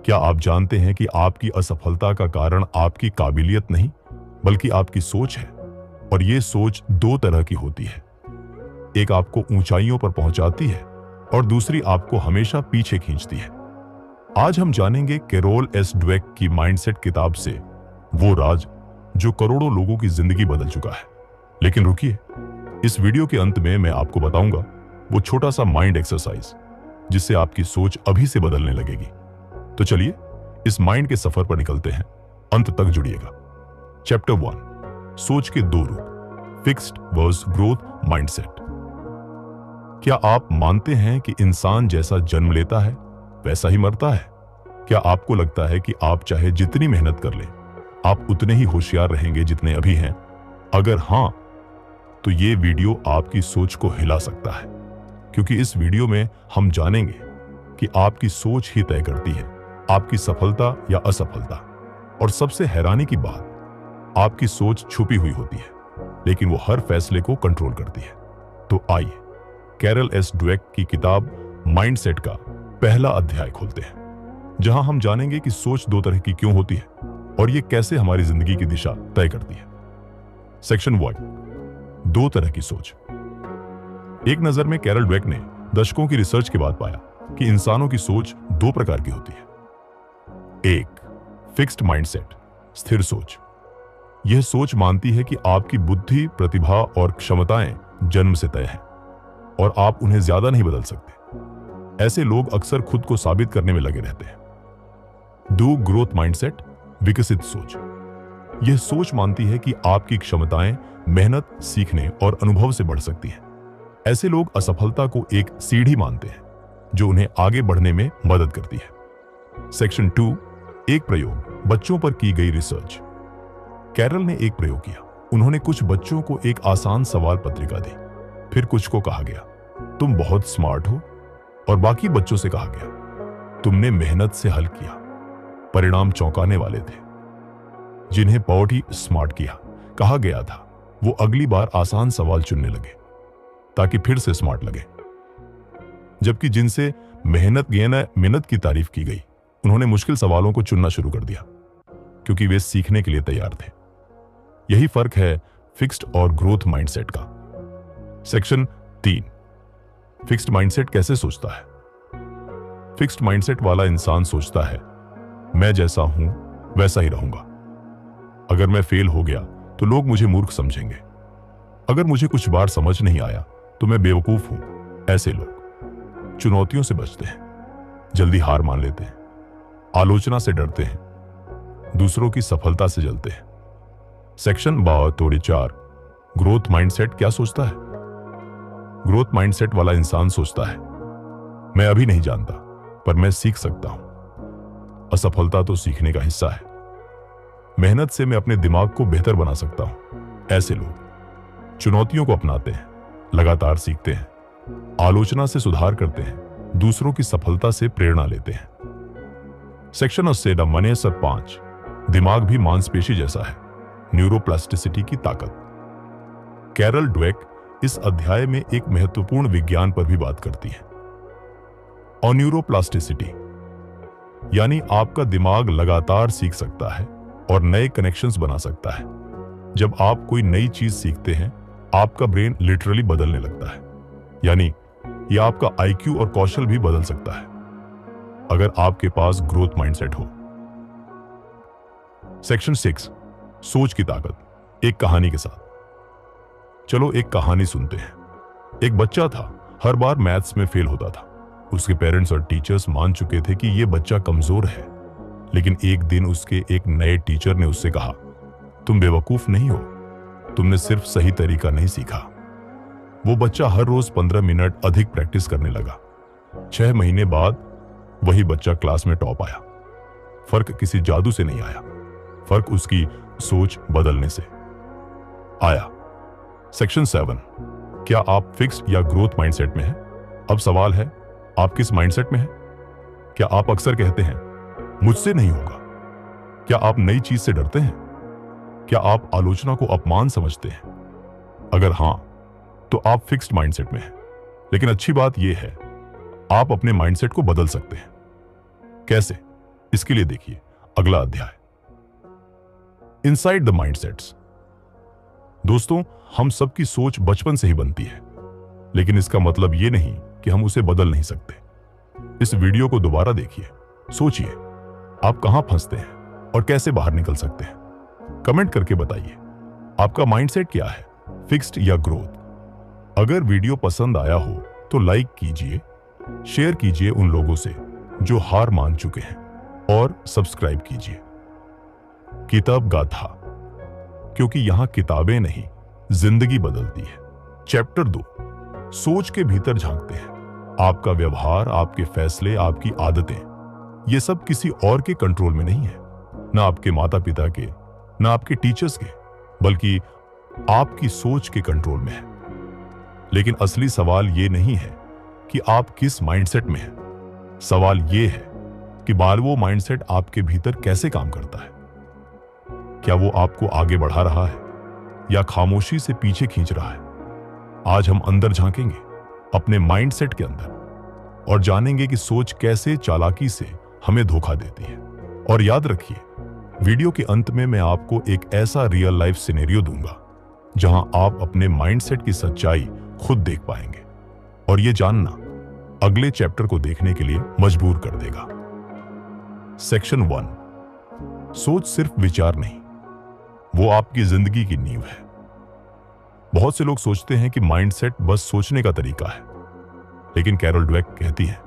क्या आप जानते हैं कि आपकी असफलता का कारण आपकी काबिलियत नहीं बल्कि आपकी सोच है? और ये सोच दो तरह की होती है, एक आपको ऊंचाइयों पर पहुंचाती है और दूसरी आपको हमेशा पीछे खींचती है। आज हम जानेंगे कैरोल एस ड्वेक की माइंडसेट किताब से वो राज जो करोड़ों लोगों की जिंदगी बदल चुका है। लेकिन रुकिए, इस वीडियो के अंत में मैं आपको बताऊंगा वो छोटा सा माइंड एक्सरसाइज जिससे आपकी सोच अभी से बदलने लगेगी। तो चलिए इस माइंड के सफर पर निकलते हैं, अंत तक जुड़िएगा। चैप्टर 1, सोच के दो रूप, फिक्स्ड वर्सेस ग्रोथ माइंडसेट। क्या आप मानते हैं कि इंसान जैसा जन्म लेता है वैसा ही मरता है? क्या आपको लगता है कि आप चाहे जितनी मेहनत कर लें आप उतने ही होशियार रहेंगे जितने अभी हैं? अगर हां, तो ये वीडियो आपकी सोच को हिला सकता है, क्योंकि इस वीडियो में हम जानेंगे कि आपकी सोच ही तय करती है आपकी सफलता या असफलता। और सबसे हैरानी की बात, आपकी सोच छुपी हुई होती है लेकिन वो हर फैसले को कंट्रोल करती है। तो आइए कैरल एस ड्वेक की किताब माइंडसेट का पहला अध्याय खोलते हैं, जहां हम जानेंगे कि सोच दो तरह की क्यों होती है और ये कैसे हमारी जिंदगी की दिशा तय करती है। सेक्शन 1, दो तरह की सोच। एक नजर में कैरल ड्वेक ने दशकों की रिसर्च के बाद पाया कि इंसानों की सोच दो प्रकार की होती है। एक, फिक्स्ड माइंडसेट, स्थिर सोच। यह सोच मानती है कि आपकी बुद्धि, प्रतिभा और क्षमताएं जन्म से तय हैं और आप उन्हें ज्यादा नहीं बदल सकते। ऐसे लोग अक्सर खुद को साबित करने में लगे रहते हैं। दो, ग्रोथ माइंडसेट, विकसित सोच। यह सोच मानती है कि आपकी क्षमताएं मेहनत, सीखने और अनुभव से बढ़ सकती हैं। ऐसे लोग असफलता को एक सीढ़ी मानते हैं जो उन्हें आगे बढ़ने में मदद करती है। सेक्शन 2, एक प्रयोग, बच्चों पर की गई रिसर्च। कैरल ने एक प्रयोग किया। उन्होंने कुछ बच्चों को एक आसान सवाल पत्रिका दी, फिर कुछ को कहा गया तुम बहुत स्मार्ट हो और बाकी बच्चों से कहा गया तुमने मेहनत से हल किया। परिणाम चौंकाने वाले थे। जिन्हें बहुत ही स्मार्ट कहा गया था वो अगली बार आसान सवाल चुनने लगे ताकि फिर से स्मार्ट लगे, जबकि जिनसे मेहनत की तारीफ की गई उन्होंने मुश्किल सवालों को चुनना शुरू कर दिया क्योंकि वे सीखने के लिए तैयार थे। यही फर्क है फिक्स्ड और ग्रोथ माइंडसेट का। सेक्शन 3, फिक्स्ड माइंडसेट कैसे सोचता है। फिक्स्ड माइंडसेट वाला इंसान सोचता है मैं जैसा हूं वैसा ही रहूंगा। अगर मैं फेल हो गया तो लोग मुझे मूर्ख समझेंगे। अगर मुझे कुछ बार समझ नहीं आया तो मैं बेवकूफ हूं। ऐसे लोग चुनौतियों से बचते हैं, जल्दी हार मान लेते हैं, आलोचना से डरते हैं, दूसरों की सफलता से जलते हैं। सेक्शन 4, ग्रोथ माइंडसेट क्या सोचता है। ग्रोथ माइंडसेट वाला इंसान सोचता है मैं अभी नहीं जानता पर मैं सीख सकता हूं। असफलता तो सीखने का हिस्सा है। मेहनत से मैं अपने दिमाग को बेहतर बना सकता हूं। ऐसे लोग चुनौतियों को अपनाते हैं, लगातार सीखते हैं, आलोचना से सुधार करते हैं, दूसरों की सफलता से प्रेरणा लेते हैं। सेक्शन 5, दिमाग भी मांसपेशी जैसा है, न्यूरोप्लास्टिसिटी की ताकत। कैरल ड्वेक इस अध्याय में एक महत्वपूर्ण विज्ञान पर भी बात करती है और न्यूरोप्लास्टिसिटी यानी आपका दिमाग लगातार सीख सकता है और नए कनेक्शंस बना सकता है। जब आप कोई नई चीज सीखते हैं आपका ब्रेन लिटरली बदलने लगता है, यानी यह आपका आईक्यू और कौशल भी बदल सकता है अगर आपके पास ग्रोथ माइंडसेट हो। सेक्शन 6, सोच की ताकत, एक कहानी के साथ। चलो एक कहानी सुनते हैं। एक बच्चा था, हर बार मैथ्स में फेल होता था। उसके पेरेंट्स और टीचर्स मान चुके थे कि यह बच्चा कमजोर है, लेकिन एक दिन उसके एक नए टीचर ने उससे कहा तुम बेवकूफ नहीं हो, तुमने सिर्फ सही तरीका नहीं सीखा। वो बच्चा हर रोज 15 मिनट अधिक प्रैक्टिस करने लगा। 6 महीने बाद वही बच्चा क्लास में टॉप आया। फर्क किसी जादू से नहीं आया, फर्क उसकी सोच बदलने से आया। सेक्शन 7, क्या आप फिक्स्ड या ग्रोथ माइंडसेट में हैं? अब सवाल है आप किस माइंडसेट में हैं? क्या आप अक्सर कहते हैं मुझसे नहीं होगा? क्या आप नई चीज से डरते हैं? क्या आप आलोचना को अपमान समझते हैं? अगर हां, तो आप फिक्स्ड माइंडसेट में हैं। लेकिन अच्छी बात यह है आप अपने माइंडसेट को बदल सकते हैं। कैसे? इसके लिए देखिए अगला अध्याय, इनसाइड द माइंडसेट्स। दोस्तों, हम सबकी सोच बचपन से ही बनती है, लेकिन इसका मतलब यह नहीं कि हम उसे बदल नहीं सकते। इस वीडियो को दोबारा देखिए, सोचिए आप कहां फंसते हैं और कैसे बाहर निकल सकते हैं। कमेंट करके बताइए आपका माइंडसेट क्या है, फिक्स्ड या ग्रोथ। अगर वीडियो पसंद आया हो तो लाइक कीजिए, शेयर कीजिए उन लोगों से जो हार मान चुके हैं, और सब्सक्राइब कीजिए। किताब गाथा, क्योंकि यहां किताबें नहीं, जिंदगी बदलती है। चैप्टर 2, सोच के भीतर झांकते हैं। आपका व्यवहार, आपके फैसले, आपकी आदतें, ये सब किसी और के कंट्रोल में नहीं है, ना आपके माता पिता के, ना आपके टीचर्स के, बल्कि आपकी सोच के कंट्रोल में है। लेकिन असली सवाल ये नहीं है कि आप किस माइंडसेट में हैं। सवाल ये है कि वो माइंडसेट आपके भीतर कैसे काम करता है। क्या वो आपको आगे बढ़ा रहा है या खामोशी से पीछे खींच रहा है? आज हम अंदर झांकेंगे, अपने माइंडसेट के अंदर, और जानेंगे कि सोच कैसे चालाकी से हमें धोखा देती है। और याद रखिए, वीडियो के अंत में मैं आपको एक ऐसा रियल लाइफ सिनेरियो दूंगा जहां आप अपने माइंडसेट की सच्चाई खुद देख पाएंगे, और यह जानना अगले चैप्टर को देखने के लिए मजबूर कर देगा। सेक्शन 1, सोच सिर्फ विचार नहीं, वो आपकी जिंदगी की नींव है। बहुत से लोग सोचते हैं कि माइंडसेट बस सोचने का तरीका है, लेकिन कैरोल डवेक कहती है,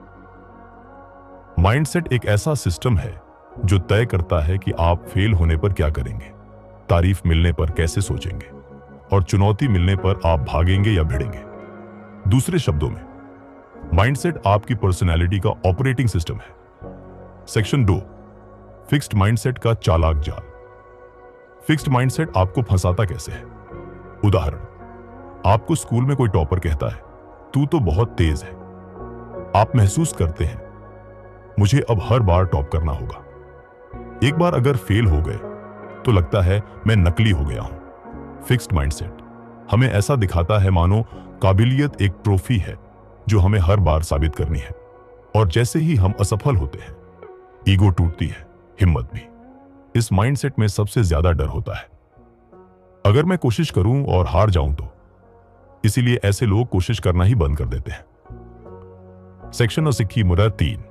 माइंडसेट एक ऐसा सिस्टम है जो तय करता है कि आप फेल होने पर क्या करेंगे, तारीफ मिलने पर कैसे सोचेंगे, और चुनौती मिलने पर आप भागेंगे या भिड़ेंगे। दूसरे शब्दों में, माइंडसेट आपकी पर्सनैलिटी का ऑपरेटिंग सिस्टम है। सेक्शन 2, फिक्स्ड माइंडसेट का चालाक जाल। फिक्स्ड माइंडसेट आपको फंसाता कैसे है? उदाहरण, आपको स्कूल में कोई टॉपर कहता है, तू तो बहुत तेज है। आप महसूस करते हैं, मुझे अब हर बार टॉप करना होगा। एक बार अगर फेल हो गए तो लगता है मैं नकली हो गया हूं। फिक्स्ड माइंडसेट हमें ऐसा दिखाता है मानो काबिलियत एक ट्रॉफी है जो हमें हर बार साबित करनी है, और जैसे ही हम असफल होते हैं, ईगो टूटती है, हिम्मत भी। इस माइंडसेट में सबसे ज्यादा डर होता है, अगर मैं कोशिश करूं और हार जाऊं तो। इसीलिए ऐसे लोग कोशिश करना ही बंद कर देते हैं। सेक्शन सिक्की मुरा 3,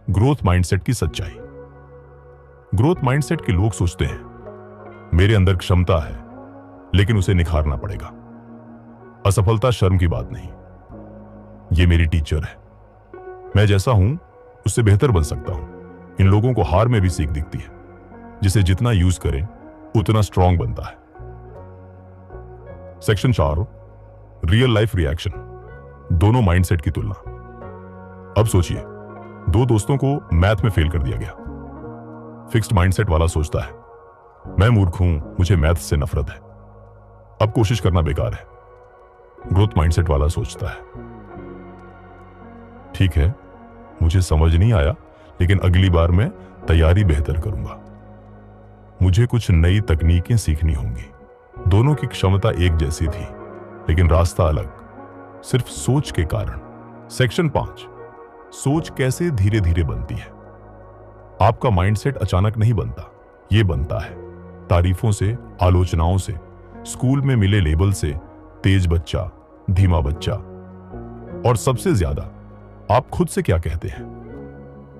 ग्रोथ माइंडसेट की सच्चाई। ग्रोथ माइंडसेट के लोग सोचते हैं, मेरे अंदर क्षमता है, लेकिन उसे निखारना पड़ेगा। असफलता शर्म की बात नहीं, ये मेरी टीचर है, मैं जैसा हूं उससे बेहतर बन सकता हूं। इन लोगों को हार में भी सीख दिखती है, जिसे जितना यूज करें उतना स्ट्रांग बनता है। सेक्शन 4, रियल लाइफ रिएक्शन, दोनों माइंडसेट की तुलना। अब सोचिए, 2 दोस्तों को मैथ में फेल कर दिया गया। फिक्स्ड माइंडसेट वाला सोचता है, मैं मूर्ख हूं, मुझे मैथ से नफरत है, अब कोशिश करना बेकार है। ग्रोथ माइंडसेट वाला सोचता है, ठीक है, मुझे समझ नहीं आया, लेकिन अगली बार मैं तैयारी बेहतर करूंगा। मुझे कुछ नई तकनीकें सीखनी होंगी। दोनों की क्षमता एक जैसी थी, लेकिन रास्ता अलग, सिर्फ सोच के कारण। सेक्शन 5, सोच कैसे धीरे धीरे बनती है। आपका माइंडसेट अचानक नहीं बनता, यह बनता है तारीफों से, आलोचनाओं से, स्कूल में मिले लेबल से, तेज बच्चा, धीमा बच्चा, और सबसे ज्यादा आप खुद से क्या कहते हैं।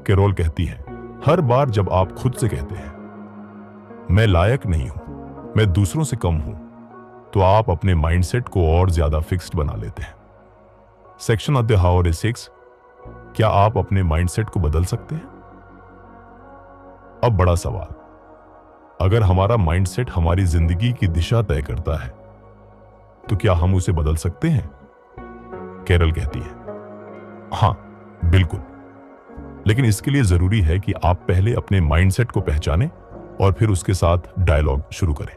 कैरोल कहती है, हर बार जब आप खुद से कहते हैं, मैं लायक नहीं हूं, मैं दूसरों से कम हूं, तो आप अपने माइंडसेट को और ज्यादा फिक्स्ड बना लेते हैं। सेक्शन अध्याय 6, क्या आप अपने माइंडसेट को बदल सकते हैं? अब बड़ा सवाल, अगर हमारा माइंडसेट हमारी जिंदगी की दिशा तय करता है, तो क्या हम उसे बदल सकते हैं? कैरल कहती है, हां, बिल्कुल, लेकिन इसके लिए जरूरी है कि आप पहले अपने माइंडसेट को पहचानें और फिर उसके साथ डायलॉग शुरू करें।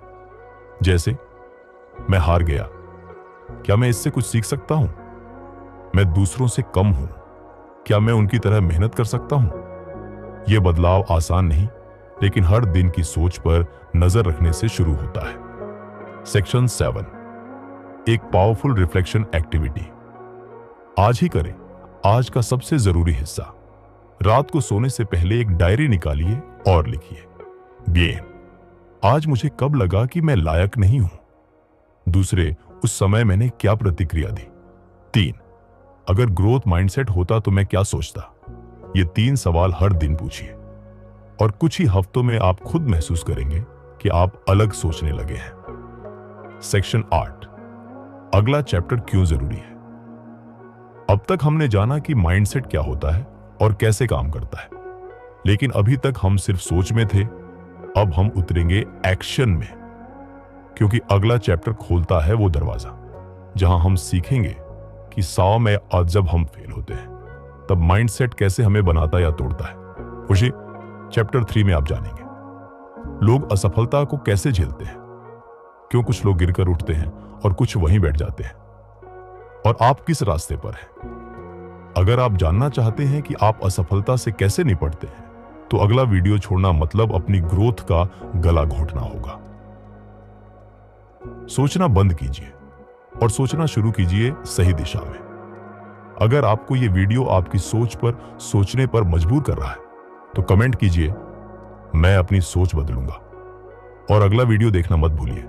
जैसे, मैं हार गया, क्या मैं इससे कुछ सीख सकता हूं? मैं दूसरों से कम हूं, क्या मैं उनकी तरह मेहनत कर सकता हूं? यह बदलाव आसान नहीं, लेकिन हर दिन की सोच पर नजर रखने से शुरू होता है। सेक्शन 7, एक पावरफुल रिफ्लेक्शन एक्टिविटी। आज ही करें आज का सबसे जरूरी हिस्सा। रात को सोने से पहले एक डायरी निकालिए और लिखिए, गेम, आज मुझे कब लगा कि मैं लायक नहीं हूं। दूसरे, उस समय मैंने क्या प्रतिक्रिया दी। 3, अगर ग्रोथ माइंडसेट होता तो मैं क्या सोचता। ये 3 सवाल हर दिन पूछिए और कुछ ही हफ्तों में आप खुद महसूस करेंगे कि आप अलग सोचने लगे हैं। सेक्शन 8, अगला चैप्टर क्यों जरूरी है। अब तक हमने जाना कि माइंडसेट क्या होता है और कैसे काम करता है, लेकिन अभी तक हम सिर्फ सोच में थे। अब हम उतरेंगे एक्शन में, क्योंकि अगला चैप्टर खोलता है वो दरवाजा जहां हम सीखेंगे कि 100 में आज जब हम फेल होते हैं तब माइंडसेट कैसे हमें बनाता या तोड़ता है। खुशी, चैप्टर 3 में आप जानेंगे लोग असफलता को कैसे झेलते हैं, क्यों कुछ लोग गिरकर उठते हैं और कुछ वहीं बैठ जाते हैं, और आप किस रास्ते पर हैं। अगर आप जानना चाहते हैं कि आप असफलता से कैसे निपटते हैं तो अगला वीडियो छोड़ना मतलब अपनी ग्रोथ का गला घोटना होगा। सोचना बंद कीजिए और सोचना शुरू कीजिए सही दिशा में। अगर आपको यह वीडियो आपकी सोच पर सोचने पर मजबूर कर रहा है तो कमेंट कीजिए, मैं अपनी सोच बदलूंगा। और अगला वीडियो देखना मत भूलिए,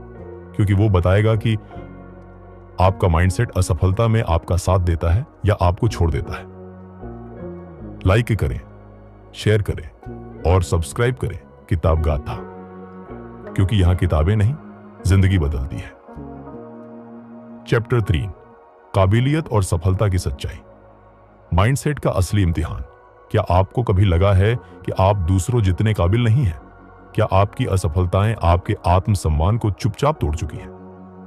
क्योंकि वो बताएगा कि आपका माइंडसेट असफलता में आपका साथ देता है या आपको छोड़ देता है। लाइक करें, शेयर करें और सब्सक्राइब करें किताब गाथा, क्योंकि यहां किताबें नहीं, जिंदगी बदलती है। चैप्टर 3, काबिलियत और सफलता की सच्चाई। माइंडसेट का असली इम्तिहान। क्या आपको कभी लगा है कि आप दूसरों जितने काबिल नहीं हैं? क्या आपकी असफलताएं आपके आत्मसम्मान को चुपचाप तोड़ चुकी हैं?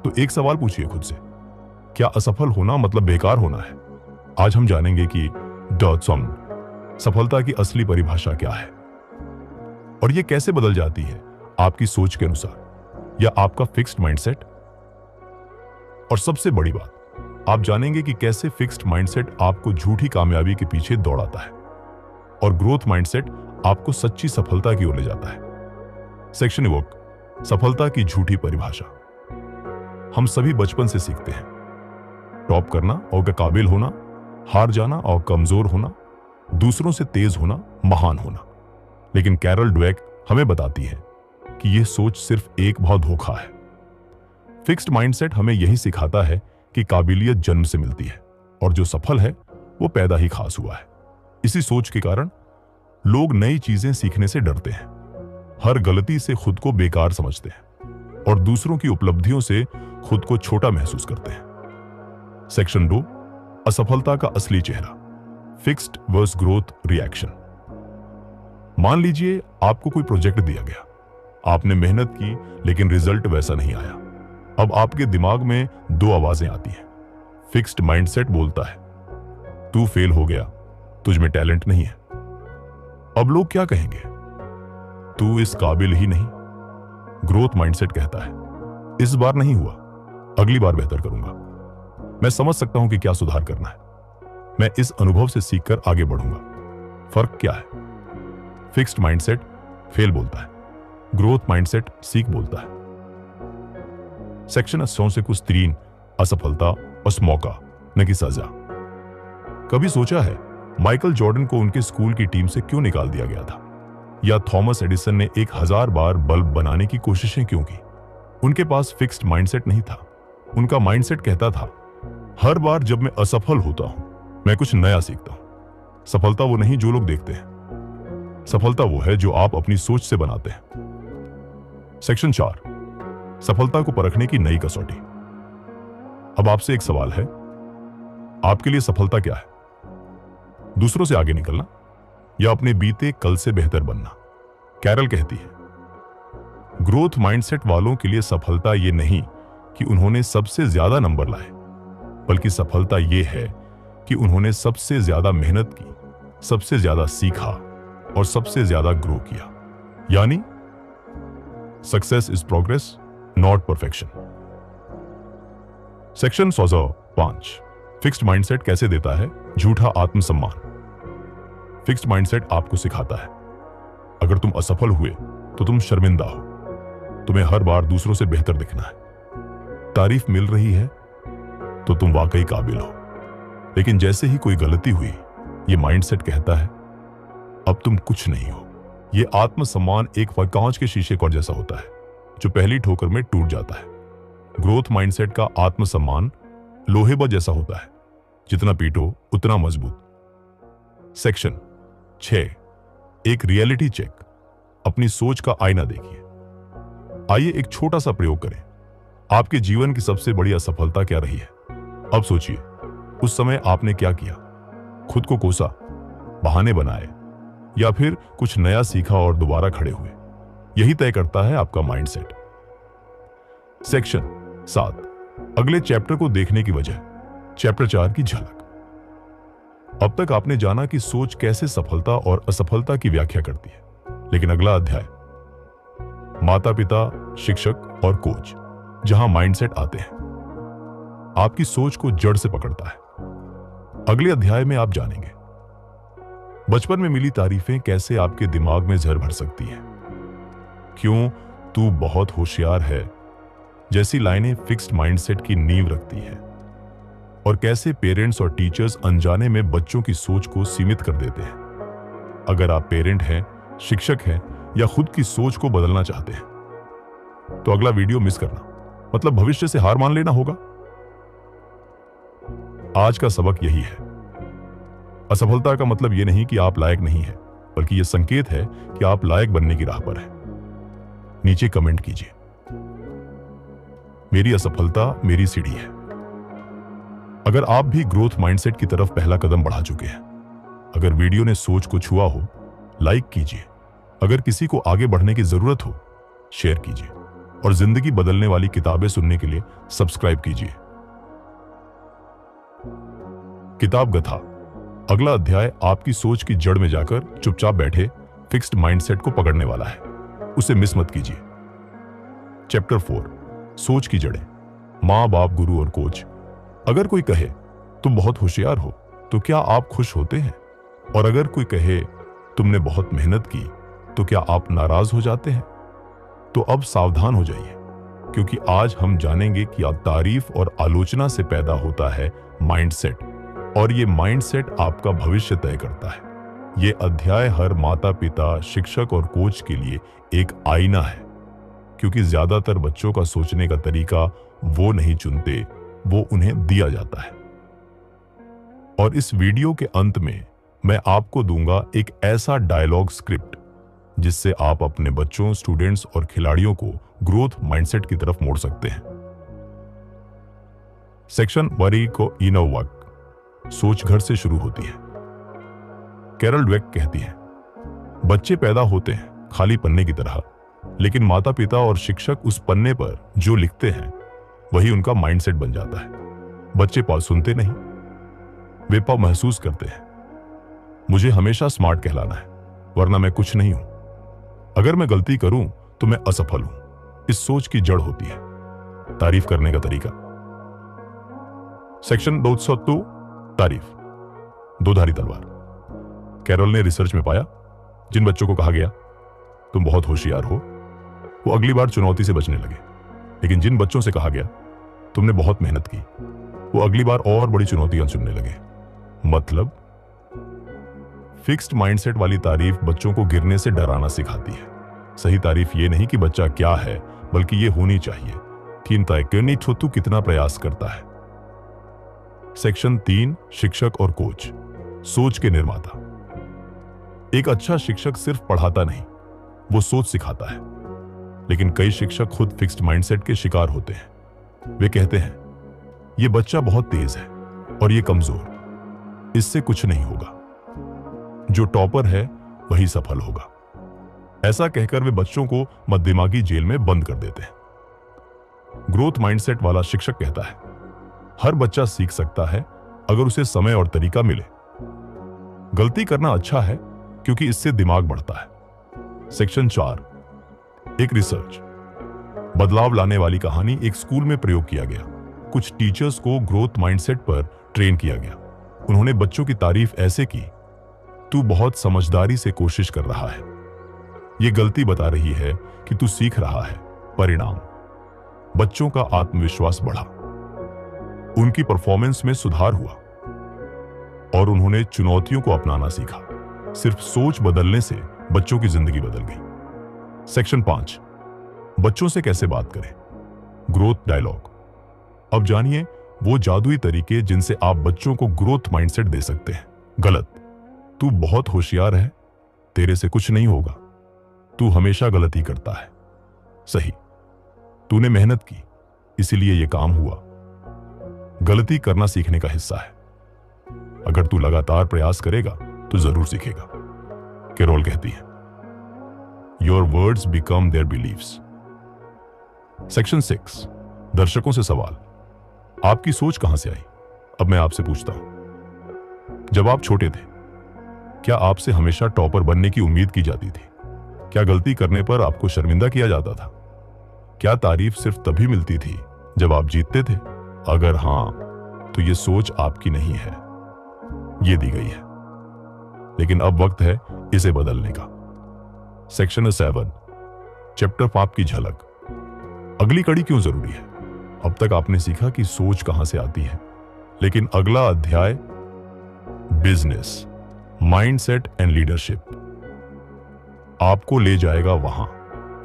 तो एक सवाल पूछिए खुद से, क्या असफल होना मतलब बेकार होना है? आज हम जानेंगे कि सफलता की असली परिभाषा क्या है और यह कैसे बदल जाती है आपकी सोच के अनुसार या आपका फिक्स्ड माइंडसेट। और सबसे बड़ी बात, आप जानेंगे कि कैसे फिक्स्ड माइंडसेट आपको झूठी कामयाबी के पीछे दौड़ाता है और ग्रोथ माइंडसेट आपको सच्ची सफलता की ओर ले जाता है। सेक्शन 1, सफलता की झूठी परिभाषा। हम सभी बचपन से सीखते हैं, टॉप करना और काबिल होना, हार जाना और कमजोर होना, दूसरों से तेज होना, महान होना। लेकिन कैरल ड्वेक हमें बताती है कि यह सोच सिर्फ एक बहुत धोखा है। फिक्स्ड माइंडसेट हमें यही सिखाता है कि काबिलियत जन्म से मिलती है और जो सफल है वो पैदा ही खास हुआ है। इसी सोच के कारण लोग नई चीजें सीखने से डरते हैं, हर गलती से खुद को बेकार समझते हैं और दूसरों की उपलब्धियों से खुद को छोटा महसूस करते हैं। सेक्शन 2, असफलता का असली चेहरा। Fixed versus growth reaction. मान लीजिए आपको कोई प्रोजेक्ट दिया गया, आपने मेहनत की लेकिन रिजल्ट वैसा नहीं आया। अब आपके दिमाग में 2 आवाजें आती हैं। फिक्स्ड माइंडसेट बोलता है, तू फेल हो गया, तुझ में टैलेंट नहीं है। अब लोग क्या कहेंगे? तू इस काबिल ही नहीं। ग्रोथ माइंडसेट कहता है, इस बार नहीं हुआ, अगली बार बेहतर करूंगा। मैं समझ सकता हूं कि क्या सुधार करना है, मैं इस अनुभव से सीखकर आगे बढ़ूंगा। फर्क क्या है? फिक्स्ड माइंडसेट फेल बोलता है, ग्रोथ माइंडसेट सीख बोलता है। सेक्शन 100 से कुछ 3, असफलता बस मौका न कि सजा। कभी सोचा है माइकल जॉर्डन को उनके स्कूल की टीम से क्यों निकाल दिया गया था? या थॉमस एडिसन ने 1000 बार बल्ब बनाने की कोशिशें क्यों की? उनके पास फिक्स्ड माइंडसेट नहीं था। उनका माइंडसेट कहता था, हर बार जब मैं असफल होता हूं मैं कुछ नया सीखता हूं। सफलता वो नहीं जो लोग देखते हैं, सफलता वो है जो आप अपनी सोच से बनाते हैं। सेक्शन 4, सफलता को परखने की नई कसौटी। अब आपसे एक सवाल है, आपके लिए सफलता क्या है? दूसरों से आगे निकलना या अपने बीते कल से बेहतर बनना? कैरल कहती है, ग्रोथ माइंडसेट वालों के लिए सफलता यह नहीं कि उन्होंने सबसे ज्यादा नंबर लाए, बल्कि सफलता यह है कि उन्होंने सबसे ज्यादा मेहनत की, सबसे ज्यादा सीखा और सबसे ज्यादा ग्रो किया। यानी success is progress, not perfection. Section 5, fixed mindset कैसे देता है झूठा आत्मसम्मान। फिक्स्ड माइंडसेट आपको सिखाता है, अगर तुम असफल हुए तो तुम शर्मिंदा हो, तुम्हें हर बार दूसरों से बेहतर दिखना है। तारीफ मिल रही है तो तुम वाकई काबिल हो। लेकिन जैसे ही कोई गलती हुई, ये माइंडसेट कहता है, अब तुम कुछ नहीं हो। ये आत्मसम्मान एक कांच के शीशे को जैसा होता है जो पहली ठोकर में टूट जाता है। ग्रोथ माइंडसेट का आत्मसम्मान लोहे जैसा होता है, जितना पीटो उतना मजबूत। सेक्शन 6, एक रियलिटी चेक। अपनी सोच का आईना देखिए। आइए एक छोटा सा प्रयोग करें। आपके जीवन की सबसे बड़ी असफलता क्या रही है? अब सोचिए, उस समय आपने क्या किया? खुद को कोसा, बहाने बनाए, या फिर कुछ नया सीखा और दोबारा खड़े हुए? यही तय करता है आपका माइंडसेट। सेक्शन 7, अगले चैप्टर को देखने की वजह। चैप्टर 4 की झलक। अब तक आपने जाना कि सोच कैसे सफलता और असफलता की व्याख्या करती है, लेकिन अगला अध्याय माता पिता, शिक्षक और कोच, जहां माइंडसेट आते हैं, आपकी सोच को जड़ से पकड़ता है। अगले अध्याय में आप जानेंगे बचपन में मिली तारीफें कैसे आपके दिमाग में जहर भर सकती हैं। क्यों तू बहुत होशियार है जैसी लाइनें फिक्स्ड माइंडसेट की नींव रखती है, और कैसे पेरेंट्स और टीचर्स अनजाने में बच्चों की सोच को सीमित कर देते हैं। अगर आप पेरेंट हैं, शिक्षक हैं या खुद की सोच को बदलना चाहते हैं तो अगला वीडियो मिस करना मतलब भविष्य से हार मान लेना होगा। आज का सबक यही है, असफलता का मतलब यह नहीं कि आप लायक नहीं हैं, बल्कि यह संकेत है कि आप लायक बनने की राह पर हैं। नीचे कमेंट कीजिए, मेरी असफलता मेरी सीढ़ी है। अगर आप भी ग्रोथ माइंडसेट की तरफ पहला कदम बढ़ा चुके हैं, अगर वीडियो ने सोच को छुआ हो, लाइक कीजिए। अगर किसी को आगे बढ़ने की जरूरत हो, शेयर कीजिए। और जिंदगी बदलने वाली किताबें सुनने के लिए सब्सक्राइब कीजिए। किताब गथा। अगला अध्याय आपकी सोच की जड़ में जाकर चुपचाप बैठे फिक्स्ड माइंडसेट को पकड़ने वाला है। उसे मिस मत कीजिए। चैप्टर 4, सोच की जड़ें। मां बाप, गुरु और कोच। अगर कोई कहे तुम बहुत होशियार हो तो क्या आप खुश होते हैं? और अगर कोई कहे तुमने बहुत मेहनत की तो क्या आप नाराज हो जाते हैं? तो अब सावधान हो जाइए, क्योंकि आज हम जानेंगे कि तारीफ और आलोचना से पैदा होता है माइंडसेट, और ये माइंडसेट आपका भविष्य तय करता है। ये अध्याय हर माता पिता, शिक्षक और कोच के लिए एक आईना है, क्योंकि ज्यादातर बच्चों का सोचने का तरीका वो नहीं चुनते, वो उन्हें दिया जाता है। और इस वीडियो के अंत में मैं आपको दूंगा एक ऐसा डायलॉग स्क्रिप्ट जिससे आप अपने बच्चों, स्टूडेंट्स और खिलाड़ियों को ग्रोथ माइंडसेट की तरफ मोड़ सकते हैं। सेक्शन वरी को इनर वर्क। सोच घर से शुरू होती है। कैरल ड्वेक कहती है, बच्चे पैदा होते हैं खाली पन्ने की तरह, लेकिन माता पिता और शिक्षक उस पन्ने पर जो लिखते हैं वही उनका माइंडसेट बन जाता है। बच्चे सुनते नहीं, वे महसूस करते हैं, मुझे हमेशा स्मार्ट कहलाना है वरना मैं कुछ नहीं हूं। अगर मैं गलती करूं तो मैं असफल हूं। इस सोच की जड़ होती है तारीफ करने का तरीका। सेक्शन 202, तारीफ, दोधारी तलवार। कैरल ने रिसर्च में पाया, जिन बच्चों को कहा गया तुम बहुत होशियार हो, वो अगली बार चुनौती से बचने लगे, लेकिन जिन बच्चों से कहा गया तुमने बहुत मेहनत की, वो अगली बार और बड़ी चुनौतियां चुनने लगे। मतलब फिक्स्ड माइंडसेट वाली तारीफ बच्चों को गिरने से डराना सिखाती है। सही तारीफ ये नहीं कि बच्चा क्या है, बल्कि ये होनी चाहिए कि तू कितना प्रयास करता है। सेक्शन 3, शिक्षक और कोच, सोच के निर्माता। एक अच्छा शिक्षक सिर्फ पढ़ाता नहीं, वो सोच सिखाता है। लेकिन कई शिक्षक खुद फिक्स्ड माइंडसेट के शिकार होते हैं। वे कहते हैं ये बच्चा बहुत तेज है और ये कमजोर, इससे कुछ नहीं होगा, जो टॉपर है वही सफल होगा। ऐसा कहकर वे बच्चों को मध्यदिमागी जेल में बंद कर देते हैं। ग्रोथ माइंडसेट वाला शिक्षक कहता है हर बच्चा सीख सकता है अगर उसे समय और तरीका मिले। गलती करना अच्छा है क्योंकि इससे दिमाग बढ़ता है। सेक्शन 4, एक रिसर्च। बदलाव लाने वाली कहानी। एक स्कूल में प्रयोग किया गया। कुछ टीचर्स को ग्रोथ माइंडसेट पर ट्रेन किया गया। उन्होंने बच्चों की तारीफ ऐसे की, तू बहुत समझदारी से कोशिश कर रहा है, ये गलती बता रही है कि तू सीख रहा है। परिणाम, बच्चों का आत्मविश्वास बढ़ा, उनकी परफॉर्मेंस में सुधार हुआ और उन्होंने चुनौतियों को अपनाना सीखा। सिर्फ सोच बदलने से बच्चों की जिंदगी बदल गई। सेक्शन 5, बच्चों से कैसे बात करें। Growth dialogue. अब जानिए वो जादुई तरीके जिनसे आप बच्चों को ग्रोथ माइंडसेट दे सकते हैं। गलत। तू बहुत होशियार है, तेरे से कुछ नहीं होगा, तू हमेशा गलती करता है। सही, तूने मेहनत की इसीलिए यह काम हुआ। गलती करना सीखने का हिस्सा है, अगर तू लगातार प्रयास करेगा तो जरूर सीखेगा। कैरोल कहती है, your words become their believes. Section 6, दर्शकों से सवाल। आपकी सोच कहां से आई। अब मैं आपसे पूछता हूं, जब आप छोटे थे क्या आपसे हमेशा टॉपर बनने की उम्मीद की जाती थी। क्या गलती करने पर आपको शर्मिंदा किया जाता था। क्या तारीफ सिर्फ तभी मिलती थी जब आप जीतते थे। अगर हां तो यह सोच आपकी नहीं है, यह दी गई है, लेकिन अब वक्त है इसे बदलने का। सेक्शन 7, चैप्टर 5 की झलक। अगली कड़ी क्यों जरूरी है। अब तक आपने सीखा कि सोच कहां से आती है, लेकिन अगला अध्याय बिजनेस, माइंडसेट एंड लीडरशिप आपको ले जाएगा वहां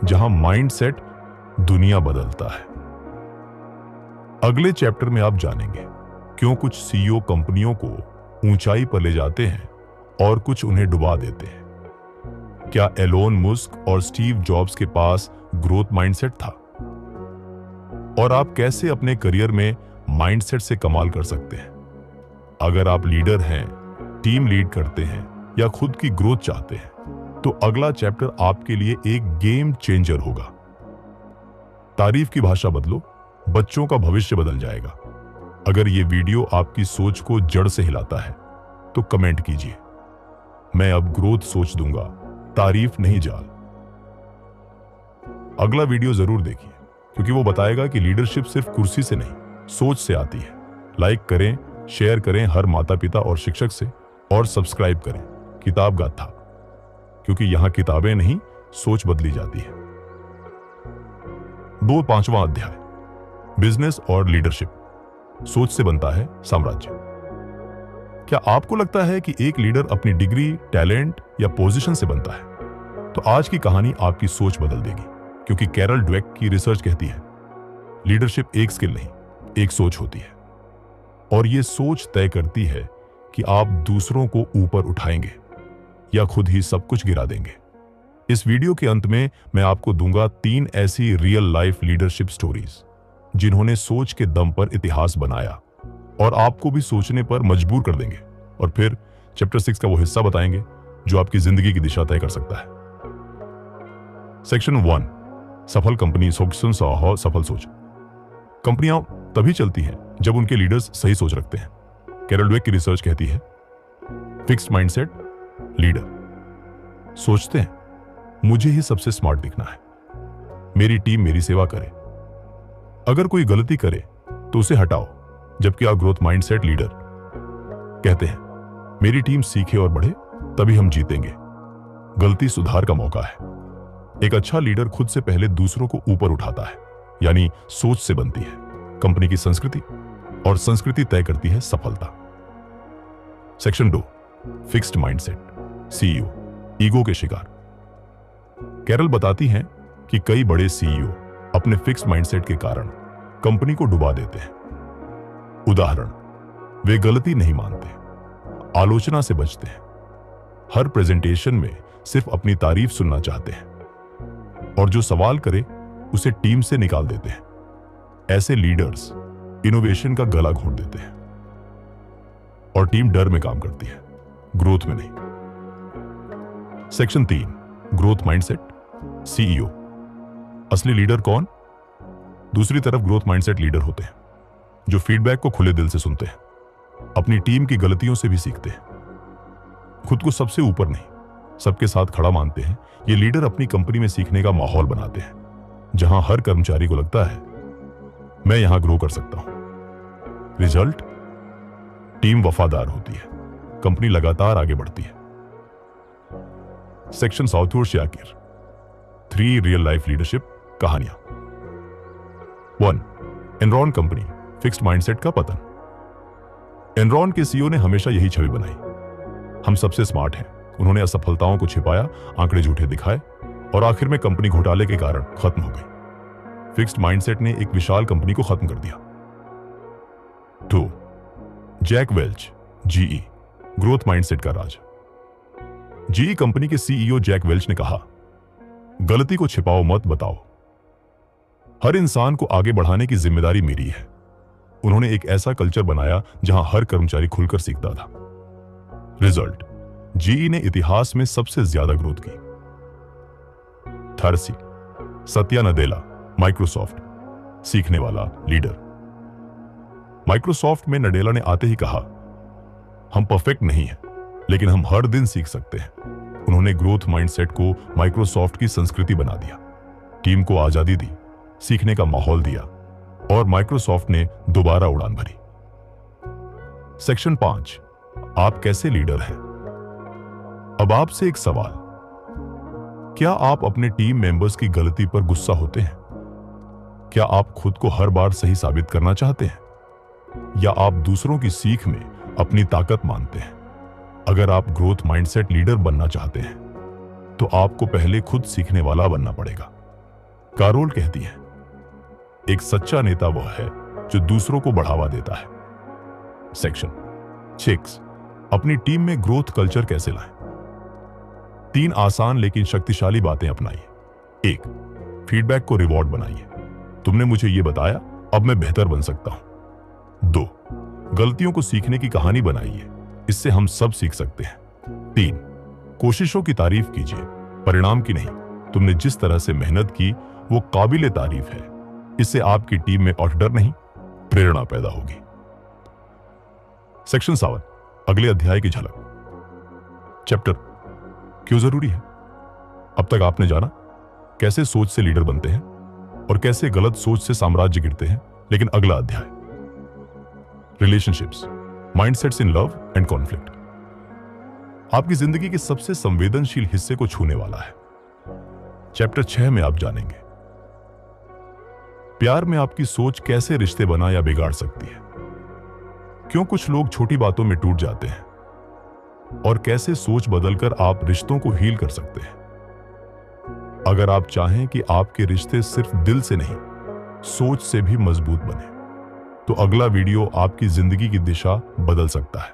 जहां माइंडसेट दुनिया बदलता है। अगले चैप्टर में आप जानेंगे क्यों कुछ सीईओ कंपनियों को ऊंचाई पर ले जाते हैं और कुछ उन्हें डुबा देते हैं। क्या एलोन मस्क और स्टीव जॉब्स के पास ग्रोथ माइंडसेट था, और आप कैसे अपने करियर में माइंडसेट से कमाल कर सकते हैं। अगर आप लीडर हैं, टीम लीड करते हैं या खुद की ग्रोथ चाहते हैं तो अगला चैप्टर आपके लिए एक गेम चेंजर होगा। तारीफ की भाषा बदलो, बच्चों का भविष्य बदल जाएगा। अगर यह वीडियो आपकी सोच को जड़ से हिलाता है तो कमेंट कीजिए, मैं अब ग्रोथ सोच दूंगा, तारीफ नहीं जाल। अगला वीडियो जरूर देखिए क्योंकि वो बताएगा कि लीडरशिप सिर्फ कुर्सी से नहीं, सोच से आती है। लाइक करें, शेयर करें हर माता पिता और शिक्षक से, और सब्सक्राइब करें किताब गाथा, क्योंकि यहां किताबें नहीं सोच बदली जाती है। 5वां अध्याय, बिजनेस और लीडरशिप। सोच से बनता है साम्राज्य। क्या आपको लगता है कि एक लीडर अपनी डिग्री, टैलेंट या पोजीशन से बनता है? तो आज की कहानी आपकी सोच बदल देगी, क्योंकि कैरल ड्वेक की रिसर्च कहती है लीडरशिप एक स्किल नहीं, एक सोच होती है, और यह सोच तय करती है कि आप दूसरों को ऊपर उठाएंगे या खुद ही सब कुछ गिरा देंगे। इस वीडियो के अंत में मैं आपको दूंगा 3 ऐसी रियल लाइफ लीडरशिप स्टोरीज जिन्होंने सोच के दम पर इतिहास बनाया और आपको भी सोचने पर मजबूर कर देंगे। और फिर चैप्टर 6 का वो हिस्सा बताएंगे जो आपकी जिंदगी की दिशा तय कर सकता है। सेक्शन 1, सफल कंपनी सफल सोच। कंपनियां तभी चलती हैं जब उनके लीडर्स सही सोच रखते हैं। कैरल ड्वेक की रिसर्च कहती है फिक्स्ड माइंडसेट लीडर सोचते हैं मुझे ही सबसे स्मार्ट दिखना है, मेरी टीम मेरी सेवा करे, अगर कोई गलती करे तो उसे हटाओ। जबकि आप ग्रोथ माइंडसेट लीडर कहते हैं मेरी टीम सीखे और बढ़े तभी हम जीतेंगे, गलती सुधार का मौका है। एक अच्छा लीडर खुद से पहले दूसरों को ऊपर उठाता है, यानी सोच से बनती है कंपनी की संस्कृति, और संस्कृति तय करती है सफलता। Section 2, fixed mindset CEO ego के शिकार। कैरल बताती हैं कि कई बड़े सीईओ अपने फिक्स्ड माइंडसेट के कारण कंपनी को डुबा देते हैं। उदाहरण, वे गलती नहीं मानते, आलोचना से बचते हैं, हर प्रेजेंटेशन में सिर्फ अपनी तारीफ सुनना चाहते हैं, और जो सवाल करे उसे टीम से निकाल देते हैं। ऐसे लीडर्स इनोवेशन का गला घोंट देते हैं और टीम डर में काम करती है, ग्रोथ में नहीं। सेक्शन 3, ग्रोथ माइंडसेट सीईओ असली लीडर कौन? दूसरी तरफ ग्रोथ माइंडसेट लीडर होते हैं जो फीडबैक को खुले दिल से सुनते हैं, अपनी टीम की गलतियों से भी सीखते हैं, खुद को सबसे ऊपर नहीं सबके साथ खड़ा मानते हैं। ये लीडर अपनी कंपनी में सीखने का माहौल बनाते हैं जहां हर कर्मचारी को लगता है मैं यहां ग्रो कर सकता हूं। रिजल्ट, टीम वफादार होती है, कंपनी लगातार आगे बढ़ती है। सेक्शन साउथूर शाकिर 3 रियल लाइफ लीडरशिप कहानियां। 1, एनरॉन कंपनी फिक्स्ड माइंडसेट का पतन। एनरॉन के सीईओ ने हमेशा यही छवि बनाई, हम सबसे स्मार्ट हैं, उन्होंने असफलताओं को छिपाया, आंकड़े झूठे दिखाए और आखिर में कंपनी घोटाले के कारण खत्म हो गई। फिक्स्ड माइंडसेट ने एक विशाल कंपनी को खत्म कर दिया। 2. Jack Welch, GE, growth mindset का राज। जीई कंपनी के सीईओ जैक वेल्च ने कहा, गलती को छिपाओ मत, बताओ। हर इंसान को आगे बढ़ाने की जिम्मेदारी मेरी है। उन्होंने एक ऐसा कल्चर बनाया जहां हर कर्मचारी खुलकर सीखता था। रिजल्ट, जीई ने इतिहास में सबसे ज्यादा ग्रोथ की। थर्सी, सत्या नडेला, माइक्रोसॉफ्ट, सीखने वाला लीडर। माइक्रोसॉफ्ट में नडेला ने आते ही कहा, हम परफेक्ट नहीं हैं, लेकिन हम हर दिन सीख सकते हैं। उन्होंने ग्रोथ माइंडसेट को माइक्रोसॉफ्ट की संस्कृति बना दिया, टीम को आजादी दी, सीखने का माहौल दिया और माइक्रोसॉफ्ट ने दोबारा उड़ान भरी। सेक्शन 5, आप कैसे लीडर हैं। अब आपसे एक सवाल, क्या आप अपने टीम मेंबर्स की गलती पर गुस्सा होते हैं? क्या आप खुद को हर बार सही साबित करना चाहते हैं, या आप दूसरों की सीख में अपनी ताकत मानते हैं? अगर आप ग्रोथ माइंडसेट लीडर बनना चाहते हैं तो आपको पहले खुद सीखने वाला बनना पड़ेगा। कारोल कहती है, एक सच्चा नेता वह है जो दूसरों को बढ़ावा देता है। सेक्शन 6, अपनी टीम में ग्रोथ कल्चर कैसे लाएं। 3 आसान लेकिन शक्तिशाली बातें अपनाइए। 1, फीडबैक को रिवॉर्ड बनाइए। तुमने मुझे यह बताया, अब मैं बेहतर बन सकता हूं। 2, गलतियों को सीखने की कहानी बनाइए, इससे हम सब सीख सकते हैं। 3, कोशिशों की तारीफ कीजिए, परिणाम की नहीं। तुमने जिस तरह से मेहनत की वो काबिले तारीफ है। इससे आपकी टीम में और डर नहीं, प्रेरणा पैदा होगी। सेक्शन 7, अगले अध्याय की झलक। चैप्टर, क्यों जरूरी है। अब तक आपने जाना कैसे सोच से लीडर बनते हैं और कैसे गलत सोच से साम्राज्य गिरते हैं। लेकिन अगला अध्याय, relationships, mindsets in love and conflict, आपकी जिंदगी के सबसे संवेदनशील हिस्से को छूने वाला है। चैप्टर 6 में आप जानेंगे प्यार में आपकी सोच कैसे रिश्ते बना या बिगाड़ सकती है, क्यों कुछ लोग छोटी बातों में टूट जाते हैं और कैसे सोच बदलकर आप रिश्तों को हील कर सकते हैं। अगर आप चाहें कि आपके रिश्ते सिर्फ दिल से नहीं, सोच से भी मजबूत बने, तो अगला वीडियो आपकी जिंदगी की दिशा बदल सकता है।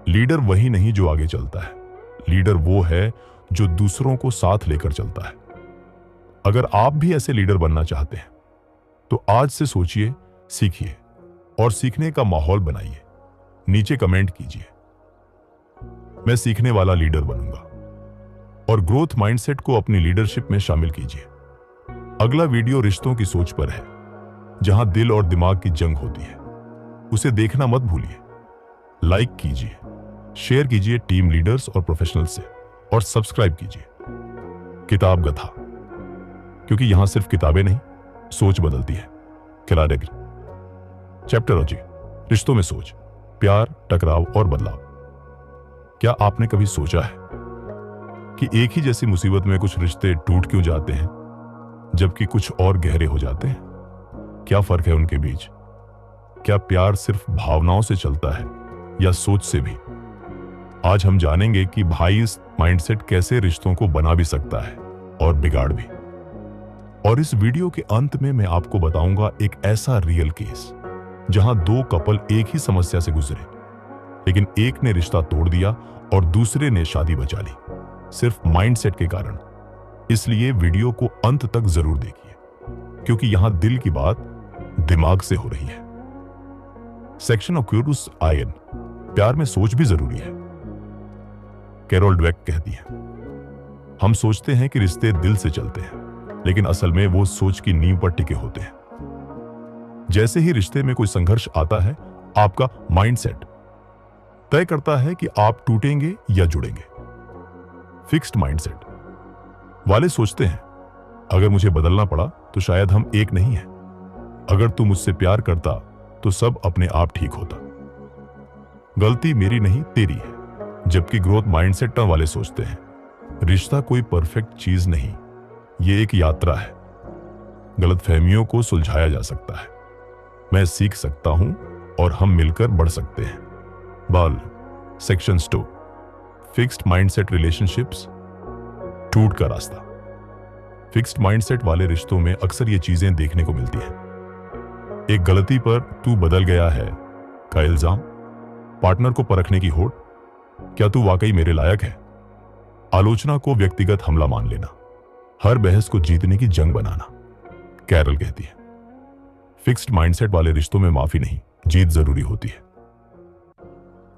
लीडर वही नहीं जो आगे चलता है, लीडर वो है जो दूसरों को साथ लेकर चलता है। अगर आप भी ऐसे लीडर बनना चाहते हैं तो आज से सोचिए, सीखिए और सीखने का माहौल बनाइए। नीचे कमेंट कीजिए, मैं सीखने वाला लीडर बनूंगा, और ग्रोथ माइंडसेट को अपनी लीडरशिप में शामिल कीजिए। अगला वीडियो रिश्तों की सोच पर है, जहां दिल और दिमाग की जंग होती है। उसे देखना मत भूलिए। लाइक कीजिए, शेयर कीजिए टीम लीडर्स और प्रोफेशनल से, और सब्सक्राइब कीजिए किताब गथा, क्योंकि यहां सिर्फ किताबें नहीं, सोच बदलती है। किलाडेग्री। चैप्टर अजी, रिश्तों में सोच, प्यार, टकराव और बदलाव। क्या आपने कभी सोचा है कि एक ही जैसी मुसीबत में कुछ रिश्ते टूट क्यों जाते हैं जबकि कुछ और गहरे हो जाते हैं? क्या फर्क है उनके बीच? क्या प्यार सिर्फ भावनाओं से चलता है या सोच से भी? आज हम जानेंगे कि भाई इस माइंडसेट कैसे रिश्तों को बना भी सकता है और बिगाड़ भी। और इस वीडियो के अंत में मैं आपको बताऊंगा एक ऐसा रियल केस जहां 2 कपल एक ही समस्या से गुजरे, लेकिन एक ने रिश्ता तोड़ दिया और दूसरे ने शादी बचा ली, सिर्फ माइंडसेट के कारण। इसलिए वीडियो को अंत तक जरूर देखिए, क्योंकि यहां दिल की बात दिमाग से हो रही है। सेक्शन ऑक्यूरुस आयन, प्यार में सोच भी जरूरी है। कैरोल ड्वेक कहती है, हम सोचते हैं कि रिश्ते दिल से चलते हैं, लेकिन असल में वो सोच की नींव पर टिके होते हैं। जैसे ही रिश्ते में कोई संघर्ष आता है, आपका माइंडसेट तय करता है कि आप टूटेंगे या जुड़ेंगे। फिक्स्ड माइंडसेट वाले सोचते हैं, अगर मुझे बदलना पड़ा तो शायद हम एक नहीं हैं। अगर तू मुझसे प्यार करता तो सब अपने आप ठीक होता। गलती मेरी नहीं, तेरी है। जबकि ग्रोथ माइंडसेट वाले सोचते हैं, रिश्ता कोई परफेक्ट चीज नहीं, ये एक यात्रा है। गलतफहमियों को सुलझाया जा सकता है। मैं सीख सकता हूं और हम मिलकर बढ़ सकते हैं। बाल। सेक्शन 2, फिक्स्ड माइंडसेट रिलेशनशिप्स, टूट का रास्ता। फिक्स्ड माइंडसेट वाले रिश्तों में अक्सर ये चीजें देखने को मिलती हैं। एक गलती पर तू बदल गया है का इल्जाम, पार्टनर को परखने की होड़, क्या तू वाकई मेरे लायक है, आलोचना को व्यक्तिगत हमला मान लेना, हर बहस को जीतने की जंग बनाना। कैरल कहती है, फिक्स्ड माइंडसेट वाले रिश्तों में माफी नहीं, जीत जरूरी होती है।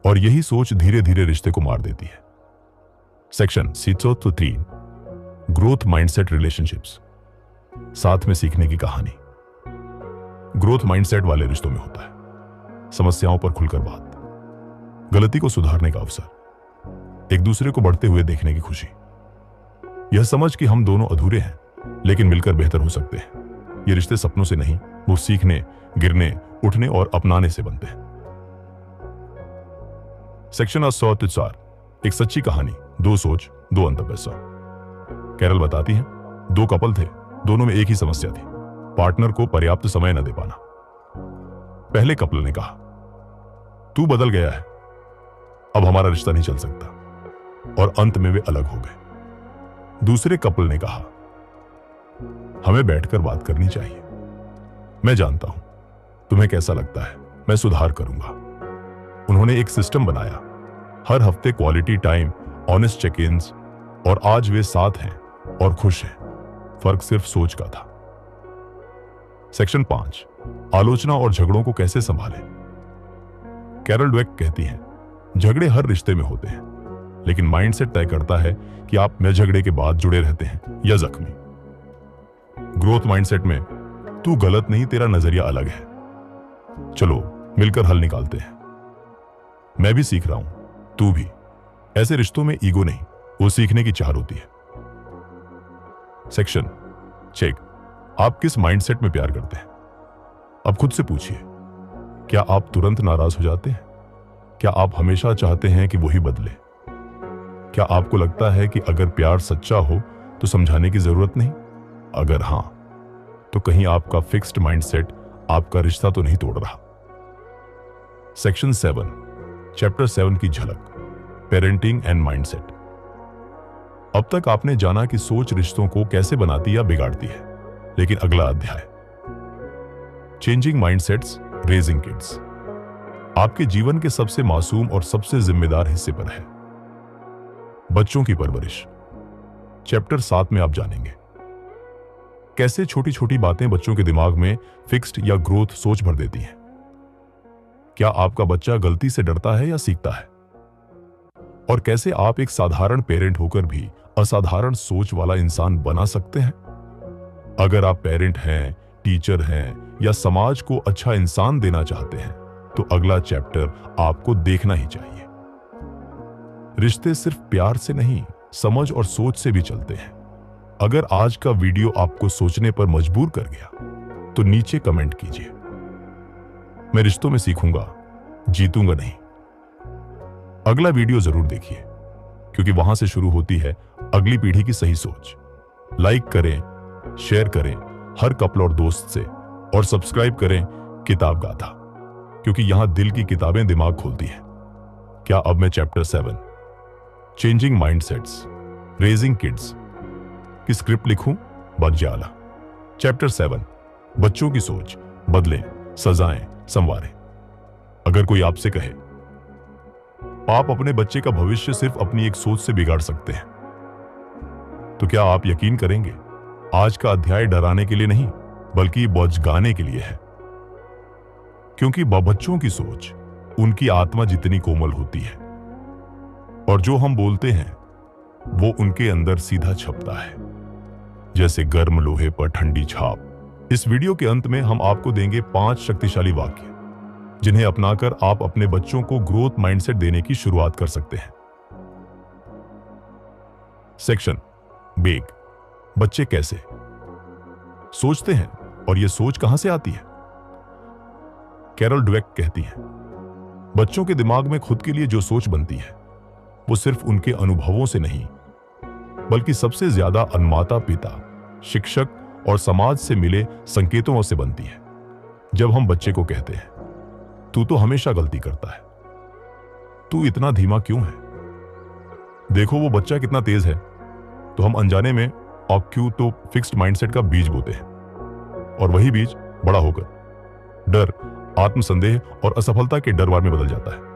और यही सोच धीरे धीरे रिश्ते को मार देती है। सेक्शन 3, ग्रोथ माइंडसेट रिलेशनशिप्स, साथ में सीखने की कहानी। ग्रोथ माइंडसेट वाले रिश्तों में होता है समस्याओं पर खुलकर बात, गलती को सुधारने का अवसर, एक दूसरे को बढ़ते हुए देखने की खुशी, यह समझ कि हम दोनों अधूरे हैं लेकिन मिलकर बेहतर हो सकते हैं। ये रिश्ते सपनों से नहीं, वो सीखने, गिरने, उठने और अपनाने से बनते हैं। सेक्शन 104, एक सच्ची कहानी, दो सोच, दो अंतर्दृष्टि। कैरल बताती है, दो कपल थे, दोनों में एक ही समस्या थी, पार्टनर को पर्याप्त समय न दे पाना। पहले कपल ने कहा, तू बदल गया है, अब हमारा रिश्ता नहीं चल सकता, और अंत में वे अलग हो गए। दूसरे कपल ने कहा, हमें बैठकर बात करनी चाहिए, मैं जानता हूं तुम्हें कैसा लगता है, मैं सुधार करूंगा। उन्होंने एक सिस्टम बनाया, हर हफ्ते quality time, honest check ins, और आज वे साथ हैं और खुश हैं। फर्क सिर्फ सोच का था। सेक्शन 5, आलोचना और झगड़ों को कैसे संभालें। कैरल ड्वेक कहती हैं, झगड़े हर रिश्ते में होते हैं, लेकिन माइंडसेट तय करता है कि आप में झगड़े के बाद जुड़े रहते हैं या जख्मी। ग्रोथ माइंडसेट में तू गलत नहीं, तेरा नजरिया अलग है, चलो मिलकर हल निकालते हैं, मैं भी सीख रहा हूं, तू भी। ऐसे रिश्तों में ईगो नहीं, वो सीखने की चाह होती है। सेक्शन 6, आप किस माइंडसेट में प्यार करते हैं। अब खुद से पूछिए, क्या आप तुरंत नाराज हो जाते हैं? क्या आप हमेशा चाहते हैं कि वही बदले? क्या आपको लगता है कि अगर प्यार सच्चा हो तो समझाने की जरूरत नहीं? अगर हां, तो कहीं आपका फिक्स्ड माइंडसेट आपका रिश्ता तो नहीं तोड़ रहा। सेक्शन 7, चैप्टर 7 की झलक, पेरेंटिंग एंड माइंडसेट। अब तक आपने जाना कि सोच रिश्तों को कैसे बनाती या बिगाड़ती है, लेकिन अगला अध्याय, चेंजिंग माइंडसेट्स, रेजिंग किड्स, आपके जीवन के सबसे मासूम और सबसे जिम्मेदार हिस्से पर है, बच्चों की परवरिश। चैप्टर 7 में आप जानेंगे कैसे छोटी छोटी बातें बच्चों के दिमाग में फिक्स्ड या ग्रोथ सोच भर देती हैं। क्या आपका बच्चा गलती से डरता है या सीखता है? और कैसे आप एक साधारण पेरेंट होकर भी असाधारण सोच वाला इंसान बना सकते हैं। अगर आप पेरेंट हैं, टीचर हैं या समाज को अच्छा इंसान देना चाहते हैं तो अगला चैप्टर आपको देखना ही चाहिए। रिश्ते सिर्फ प्यार से नहीं, समझ और सोच से भी चलते हैं। अगर आज का वीडियो आपको सोचने पर मजबूर कर गया तो नीचे कमेंट कीजिए, मैं रिश्तों में सीखूंगा, जीतूंगा नहीं। अगला वीडियो जरूर देखिए, क्योंकि वहां से शुरू होती है अगली पीढ़ी की सही सोच। लाइक करें, शेयर करें हर कपल और दोस्त से, और सब्सक्राइब करें किताब गाथा, क्योंकि यहां दिल की किताबें दिमाग खोलती हैं। क्या अब मैं chapter 7, changing mindsets, raising kids की स्क्रिप्ट लिखूं? बज्जाला। चैप्टर 7, बच्चों की सोच, बदलें, सजाएं, संवारें। अगर कोई आपसे कहे आप अपने बच्चे का भविष्य सिर्फ अपनी एक सोच से बिगाड़ सकते हैं, तो क्या आप यकीन करेंगे? आज का अध्याय डराने के लिए नहीं, बल्कि बौझगाने के लिए है। क्योंकि बच्चों की सोच उनकी आत्मा जितनी कोमल होती है, और जो हम बोलते हैं वो उनके अंदर सीधा छपता है, जैसे गर्म लोहे पर ठंडी छाप। इस वीडियो के अंत में हम आपको देंगे 5 शक्तिशाली वाक्य, जिन्हें अपनाकर आप अपने बच्चों को ग्रोथ माइंडसेट देने की शुरुआत कर सकते हैं। सेक्शन बेग, बच्चे कैसे सोचते हैं और यह सोच कहां से आती है। कैरल ड्वेक कहती हैं, बच्चों के दिमाग में खुद के लिए जो सोच बनती है वो सिर्फ उनके अनुभवों से नहीं, बल्कि सबसे ज्यादा माता पिता, शिक्षक और समाज से मिले संकेतों से बनती है। जब हम बच्चे को कहते हैं, तू तो हमेशा गलती करता है, तू इतना धीमा क्यों है, देखो वो बच्चा कितना तेज है। तो हम अनजाने में ऑक्यूटो फिक्स्ड माइंडसेट का बीज बोते हैं, और वही बीज बड़ा होकर डर, आत्मसंदेह और असफलता के डर में बदल जाता है।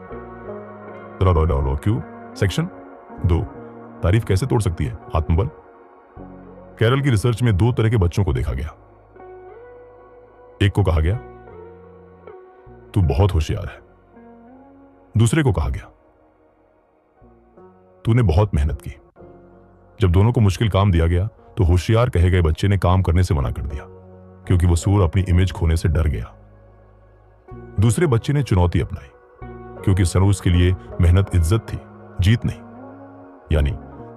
सेक्शन 2, तारीफ कैसे तोड़ सकती है आत्मबल। कैरल की रिसर्च में 2 तरह के बच्चों को देखा गया। एक को कहा गया तू बहुत होशियार है, दूसरे को कहा गया तूने बहुत मेहनत की। जब दोनों को मुश्किल काम दिया गया तो होशियार कहे गए बच्चे ने काम करने से मना कर दिया, क्योंकि वो सूर अपनी इमेज खोने से डर गया। दूसरे बच्चे ने चुनौती अपनाई, क्योंकि सनूस के लिए मेहनत इज्जत थी, जीत नहीं। यानी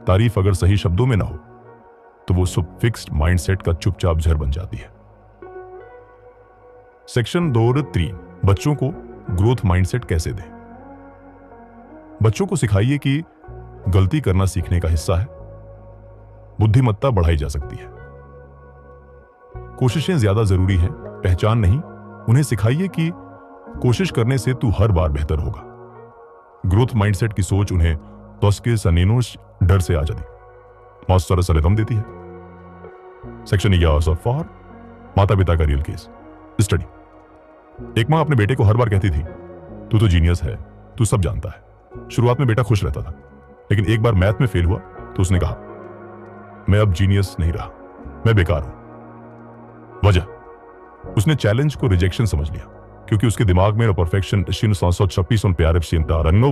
तारीफ अगर सही शब्दों में ना हो तो वो सब फिक्स्ड माइंडसेट का चुपचाप जहर बन जाती है। सेक्शन 2 और 3, बच्चों को ग्रोथ माइंडसेट कैसे दें। बच्चों को सिखाइए कि गलती करना सीखने का हिस्सा है, बुद्धिमत्ता बढ़ाई जा सकती है, कोशिशें ज्यादा जरूरी हैं, पहचान नहीं। उन्हें सिखाइए कि कोशिश करने से तू हर बार बेहतर होगा। ग्रोथ माइंडसेट की सोच उन्हें तोस्के सनीनोश डर से आजादी मौसर सरेदम देती है। सेक्शन 4, माता पिता का रियल केस स्टडी। एक मां अपने बेटे को हर बार कहती थी तू तो जीनियस है, तू सब जानता है। शुरुआत में बेटा खुश रहता था, लेकिन एक बार मैथ में फेल हुआ तो उसने कहा मैं अब जीनियस नहीं रहा, मैं बेकार हूं। वजह, उसने चैलेंज को रिजेक्शन समझ लिया, क्योंकि उसके दिमाग में परफेक्शन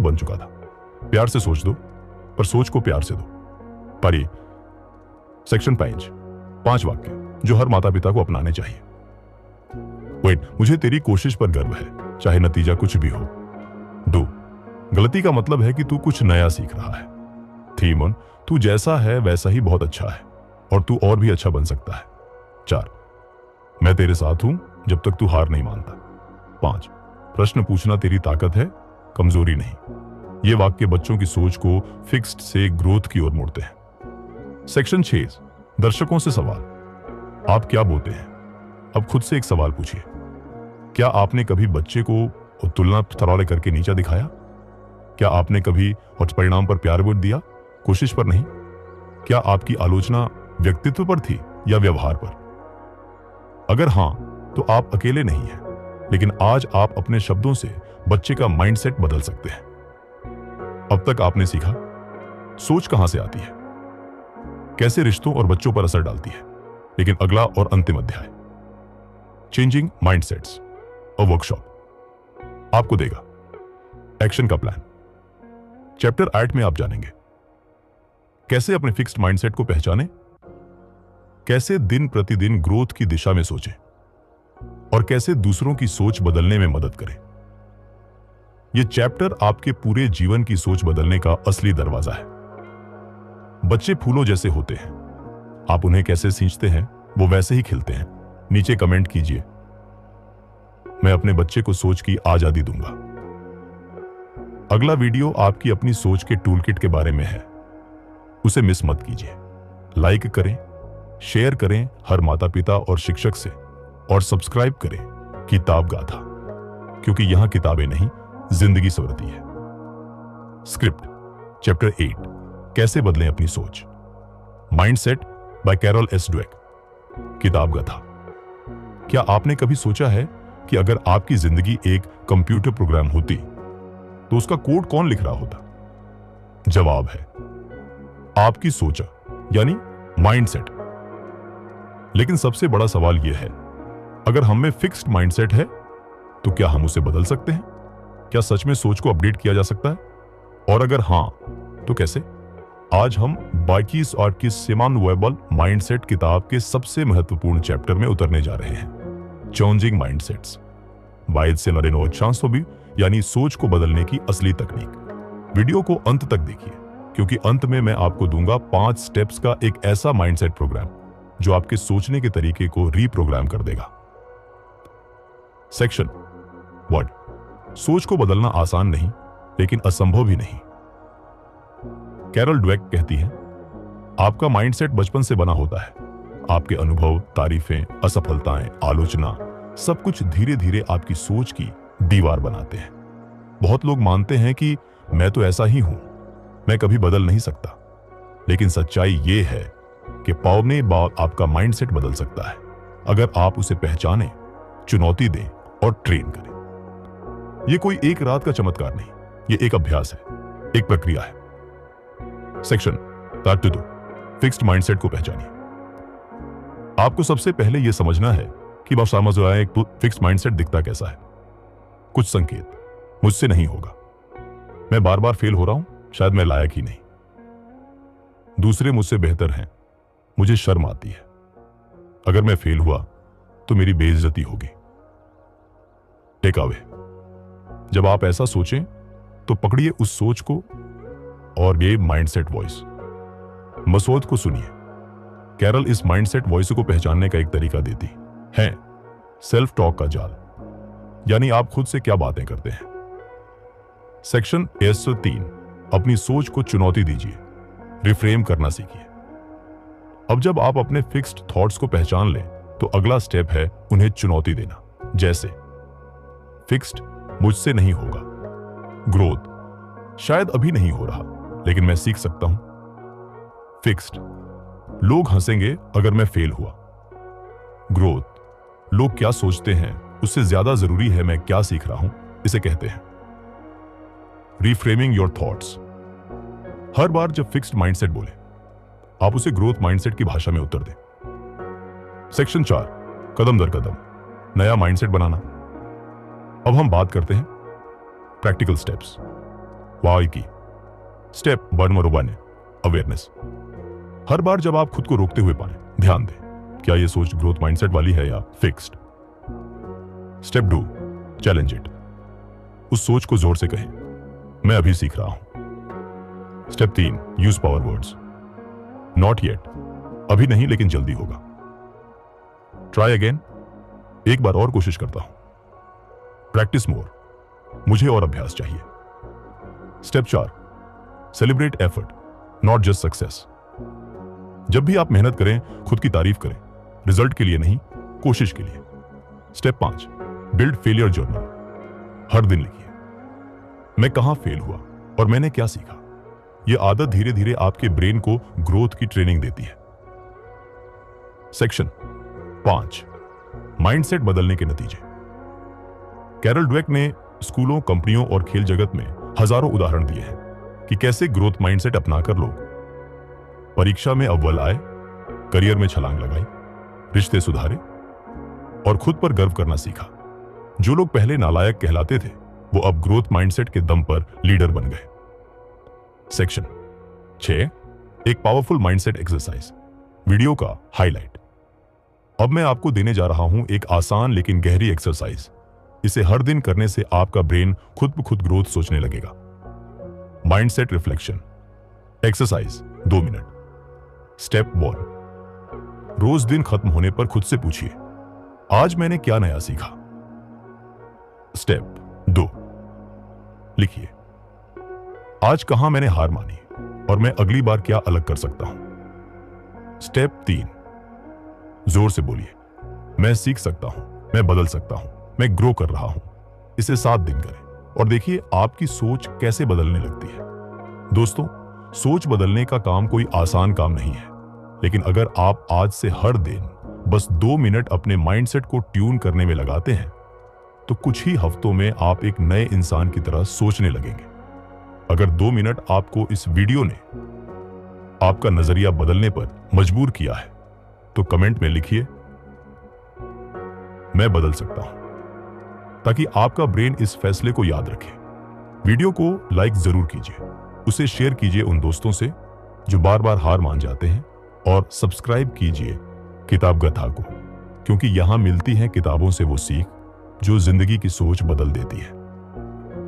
बन चुका था। प्यार से सोच दो, पर सोच को प्यार से दो। पर ये सेक्शन 5 वाक्य जो हर माता पिता को अपनाने चाहिए। मुझे तेरी कोशिश पर गर्व है, चाहे नतीजा कुछ भी हो। 2, गलती का मतलब है कि तू कुछ नया सीख रहा है। 3, तू जैसा है वैसा ही बहुत अच्छा है, और तू और भी अच्छा बन सकता है। 4, मैं तेरे साथ हूं जब तक तू हार नहीं मानता। 5, प्रश्न पूछना तेरी ताकत है, कमजोरी नहीं। ये वाक्य बच्चों की सोच को फिक्स्ड से ग्रोथ की ओर मोड़ते हैं। सेक्शन 6, दर्शकों से सवाल। आप क्या बोलते हैं? अब खुद से एक सवाल पूछिए। क्या आपने कभी बच्चे को तुलना तराले करके नीचा दिखाया? क्या आपने कभी परिणाम पर प्यार वोट दिया, कोशिश पर नहीं? क्या आपकी आलोचना व्यक्तित्व पर थी या व्यवहार पर? अगर हां, तो आप अकेले नहीं हैं, लेकिन आज आप अपने शब्दों से बच्चे का माइंडसेट बदल सकते हैं। अब तक आपने सीखा सोच कहां से आती है, कैसे रिश्तों और बच्चों पर असर डालती है। लेकिन अगला और अंतिम अध्याय, चेंजिंग माइंडसेट्स, और वर्कशॉप आपको देगा एक्शन का प्लान। चैप्टर 8 में आप जानेंगे कैसे अपने फिक्स्ड माइंडसेट को पहचानें, कैसे दिन प्रतिदिन ग्रोथ की दिशा में सोचें, और कैसे दूसरों की सोच बदलने में मदद करें। यह चैप्टर आपके पूरे जीवन की सोच बदलने का असली दरवाजा है। बच्चे फूलों जैसे होते हैं, आप उन्हें कैसे सींचते हैं वो वैसे ही खिलते हैं। नीचे कमेंट कीजिए, मैं अपने बच्चे को सोच की आजादी दूंगा। अगला वीडियो आपकी अपनी सोच के टूलकिट के बारे में है, उसे मिस मत कीजिए। लाइक करें, शेयर करें हर माता पिता और शिक्षक से, और सब्सक्राइब करें किताब गाथा, क्योंकि यहां किताबें नहीं, जिंदगी संवरती है। स्क्रिप्ट चैप्टर 8, कैसे बदलें अपनी सोच। Mindset by Carol S Dweck. किताब गाथा। क्या आपने कभी सोचा है कि अगर आपकी जिंदगी एक कंप्यूटर प्रोग्राम होती तो उसका कोड कौन लिख रहा होता? जवाब है आपकी सोच, यानी माइंडसेट। लेकिन सबसे बड़ा सवाल यह है, अगर हम में फिक्स्ड माइंडसेट है तो क्या हम उसे बदल सकते हैं? क्या सच में सोच को अपडेट किया जा सकता है? और अगर हां, तो कैसे? आज हम बाइकिस और की सिमानुएबल माइंडसेट किताब के सबसे महत्वपूर्ण चैप्टर में उतरने जा रहे हैं, चेंजिंग माइंडसेट्स बाय सेलरेनो चांसोबी, यानी सोच को बदलने की असली तकनीक। वीडियो को अंत तक देखिए, क्योंकि अंत में मैं आपको दूंगा 5 स्टेप्स का एक ऐसा माइंडसेट प्रोग्राम जो आपके सोचने के तरीके को रीप्रोग्राम कर देगा। सेक्शन 1, सोच को बदलना आसान नहीं, लेकिन असंभव भी नहीं। कैरल ड्वेक कहती है, आपका माइंडसेट बचपन से बना होता है। आपके अनुभव, तारीफें, असफलताएं, आलोचना, सब कुछ धीरे धीरे आपकी सोच की दीवार बनाते हैं। बहुत लोग मानते हैं कि मैं तो ऐसा ही हूं, मैं कभी बदल नहीं सकता, लेकिन सच्चाई ये है कि पौने बाद आपका माइंडसेट बदल सकता है अगर आप उसे पहचानें, चुनौती दें और ट्रेन करें। यह कोई एक रात का चमत्कार नहीं, यह एक अभ्यास है, एक प्रक्रिया है। सेक्शन 32, फिक्स्ड माइंडसेट को पहचानिए। आपको सबसे पहले यह समझना है कि एक फिक्स्ड माइंडसेट दिखता कैसा है। कुछ संकेत: मुझसे नहीं होगा, मैं बार बार फेल हो रहा हूं, शायद मैं लायक ही नहीं, दूसरे मुझसे बेहतर हैं, मुझे शर्म आती है, अगर मैं फेल हुआ तो मेरी बेइज्जती होगी। टेक अवे: जब आप ऐसा सोचें तो पकड़िए उस सोच को और ये माइंडसेट वॉइस। मसूद को सुनिए। कैरल इस माइंडसेट वॉइस को पहचानने का एक तरीका देती है, सेल्फ टॉक का जाल, यानी आप खुद से क्या बातें करते हैं। सेक्शन 3, अपनी सोच को चुनौती दीजिए, रिफ्रेम करना सीखिए। अब जब आप अपने फिक्स्ड थॉट्स को पहचान लें तो अगला स्टेप है उन्हें चुनौती देना। जैसे फिक्स्ड, मुझसे नहीं होगा। ग्रोथ, शायद अभी नहीं हो रहा लेकिन मैं सीख सकता हूं। फिक्स्ड, लोग हंसेंगे अगर मैं फेल हुआ। ग्रोथ, लोग क्या सोचते हैं उससे ज्यादा जरूरी है मैं क्या सीख रहा हूं, इसे कहते हैं रिफ्रेमिंग योर थॉट्स। हर बार जब फिक्स्ड माइंडसेट बोले आप उसे ग्रोथ माइंडसेट की भाषा में उत्तर दें। सेक्शन 4, कदम दर कदम नया माइंडसेट बनाना। अब हम बात करते हैं प्रैक्टिकल स्टेप्स। वाई की स्टेप 1, अवेयरनेस। हर बार जब आप खुद को रोकते हुए पाए, ध्यान दें, क्या यह सोच ग्रोथ माइंडसेट वाली है या फिक्स्ड। Step 2, challenge it. उस सोच को जोर से कहें, मैं अभी सीख रहा हूं। Step 3, use power words. Not yet, अभी नहीं लेकिन जल्दी होगा। ट्राई अगेन, एक बार और कोशिश करता हूं। प्रैक्टिस मोर, मुझे और अभ्यास चाहिए। Step 4, celebrate effort, not just success. जब भी आप मेहनत करें, खुद की तारीफ करें, रिजल्ट के लिए नहीं, कोशिश के लिए। Step 5, build failure journal. हर दिन लिखिए, मैं कहां फेल हुआ और मैंने क्या सीखा। यह आदत धीरे धीरे आपके ब्रेन को ग्रोथ की ट्रेनिंग देती है। सेक्शन 5, माइंडसेट बदलने के नतीजे। कैरल ड्वेक ने स्कूलों, कंपनियों और खेल जगत में हजारों उदाहरण दिए हैं कि कैसे ग्रोथ माइंडसेट अपनाकर लोग परीक्षा में अव्वल आए, करियर में छलांग लगाई, रिश्ते सुधारे और खुद पर गर्व करना सीखा। जो लोग पहले नालायक कहलाते थे वो अब ग्रोथ माइंडसेट के दम पर लीडर बन गए। सेक्शन 6, एक पावरफुल माइंडसेट एक्सरसाइज। वीडियो का हाईलाइट। अब मैं आपको देने जा रहा हूं एक आसान लेकिन गहरी एक्सरसाइज। इसे हर दिन करने से आपका ब्रेन खुद ब खुद ग्रोथ सोचने लगेगा। Mindset reflection exercise 2 minute. Step 1, रोज दिन खत्म होने पर खुद से पूछिए, आज मैंने क्या नया सीखा। स्टेप 2, लिखिए, आज कहां मैंने हार मानी और मैं अगली बार क्या अलग कर सकता हूं। स्टेप 3, जोर से बोलिए, मैं सीख सकता हूं, मैं बदल सकता हूं, मैं ग्रो कर रहा हूं। इसे 7 दिन करें और देखिए आपकी सोच कैसे बदलने लगती है। दोस्तों, सोच बदलने का काम कोई आसान काम नहीं है, लेकिन अगर आप आज से हर दिन बस 2 मिनट अपने माइंडसेट को ट्यून करने में लगाते हैं तो कुछ ही हफ्तों में आप एक नए इंसान की तरह सोचने लगेंगे। अगर 2 मिनट आपको इस वीडियो ने आपका नजरिया बदलने पर मजबूर किया है तो कमेंट में लिखिए, मैं बदल सकता हूं, ताकि आपका ब्रेन इस फैसले को याद रखे। वीडियो को लाइक जरूर कीजिए, उसे शेयर कीजिए उन दोस्तों से जो बार बार हार मान जाते हैं, और सब्सक्राइब कीजिए किताब गाथा को, क्योंकि यहां मिलती हैं किताबों से वो सीख जो जिंदगी की सोच बदल देती है।